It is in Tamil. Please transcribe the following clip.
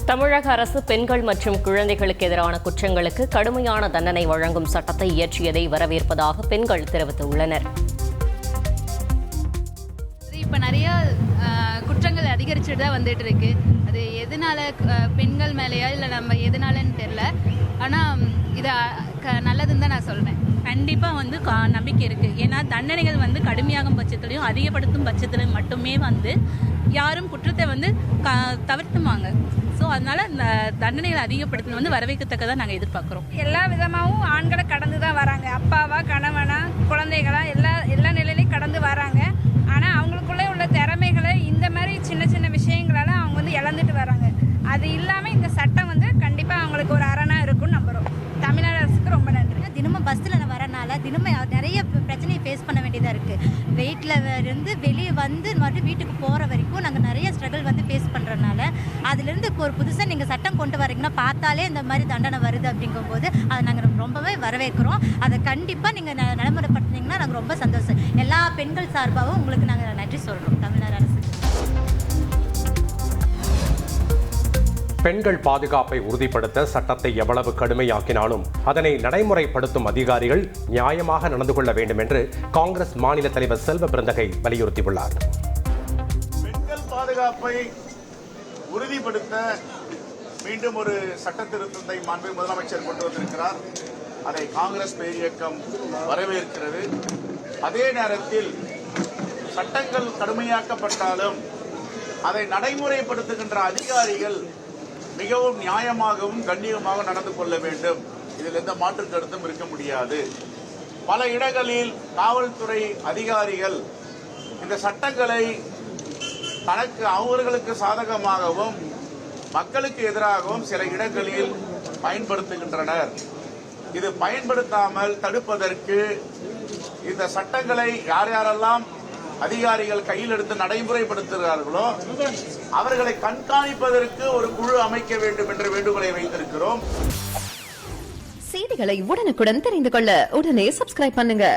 தமிழக அரசு பெண்கள் மற்றும் குழந்தைகளுக்கு எதிரான குற்றங்களுக்கு கடுமையான தண்டனை வழங்கும் சட்டத்தை இயற்றியதை வரவேற்பதாக பெண்கள் தெரிவித்துள்ளனர். இப்போ நிறைய குற்றங்கள் அதிகரிச்சுட்டு தான் வந்துட்டு இருக்கு. அது எதனால பெண்கள் மேலேயா இல்லை நம்ம எதனாலன்னு தெரியல. ஆனால் இது நல்லதுன்னு தான் நான் சொல்கிறேன். கண்டிப்பாக நம்பிக்கை இருக்குது. ஏன்னா தண்டனைகள் கடுமையாகும் பட்சத்துலையும் அதிகப்படுத்தும் பட்சத்துலையும் மட்டுமே யாரும் குற்றத்தை தவிர்த்துமாங்க. ஸோ அதனால இந்த தண்டனைகளை அதிகப்படுத்துறது வரவேற்கத்தக்கதான் நாங்கள் எதிர்பார்க்குறோம். எல்லா விதமாகவும் ஆண்களை கடந்து தான் வராங்க. அப்பாவா, கணவனா, குழந்தைகளா எல்லா நிலையிலையும் கடந்து வராங்க. ஆனால் அவங்களுக்குள்ளே உள்ள திறமைகளை இந்த மாதிரி சின்ன சின்ன விஷயங்களால அவங்க இழந்துட்டு வராங்க. அது இல்லாமல் இந்த சட்டம் கண்டிப்பாக அவங்களுக்கு ஒரு அரணாக இருக்கும்னு நம்புகிறோம். தமிழ்நாடு அரசுக்கு ரொம்ப நன்றி. தினமும் பஸ்ஸில் வரனால தினமும் நிறைய பிரச்சனையை ஃபேஸ் பண்ண வேண்டியதாக இருக்குது. வெயிட்டில் இருந்து வெளியே மறுபடியும் வீட்டுக்கு போகிற வரைக்கும் நாங்கள் நிறைய ஸ்ட்ரகிள் ஃபேஸ் பண்ணுறதுனால அதுலேருந்து ஒரு புதுசாக நீங்கள் சட்டம் கொண்டு வரீங்கன்னா பார்த்தாலே இந்த மாதிரி தண்டனை வருது அப்படிங்கும்போது அதை நாங்கள் ரொம்பவே வரவேற்கிறோம். அதை கண்டிப்பாக நீங்கள் நடைமுறைப்படுத்தினீங்கன்னா நாங்கள் ரொம்ப சந்தோஷம். எல்லா பெண்கள் சார்பாகவும் உங்களுக்கு நாங்கள் நன்றி சொல்கிறோம் தமிழ்நாடு அரசு. பெண்கள் பாதுகாப்பை உறுதிப்படுத்த சட்டத்தை எவ்வளவு கடுமையாக்கினாலும் அதனை நடைமுறைப்படுத்தும் அதிகாரிகள் நியாயமாக நடந்து கொள்ள வேண்டும் என்று காங்கிரஸ் மாநில தலைவர் செல்வ பிறந்தகை வலியுறுத்தியுள்ளார். பெண்கள் பாதுகாப்பை உறுதிப்படுத்த மீண்டும் ஒரு சட்ட திருத்தத்தை மாண்பு முதலமைச்சர் கொண்டு வந்திருக்கிறார். அதை காங்கிரஸ் பேரியக்கம் வரவேற்கிறது. அதே நேரத்தில் சட்டங்கள் கடுமையாக்கப்பட்டாலும் அதை நடைமுறைப்படுத்துகின்ற அதிகாரிகள் மிகவும் நியாயமாகவும் கண்ணியமாக நடந்து கொள்ள வேண்டும். இதில் எந்த மாற்று கருத்தும் இருக்க முடியாது. பல இடங்களில் காவல்துறை அதிகாரிகள் இந்த சட்டங்களை அவர்களுக்கு சாதகமாகவும் மக்களுக்கு எதிராகவும் சில இடங்களில் பயன்படுத்துகின்றனர். இது பயன்படுத்தாமல் தடுப்பதற்கு இந்த சட்டங்களை யாரெல்லாம் அதிகாரிகள் கையில் எடுத்து நடைமுறைப்படுத்துகிறார்களோ அவர்களை கண்காணிப்பதற்கு ஒரு குழு அமைக்க வேண்டும் என்ற வேண்டுகோளை வைத்திருக்கிறோம். செய்திகளை உடனுக்குடன் தெரிந்து கொள்ள உடனே சப்ஸ்கிரைப் பண்ணுங்க.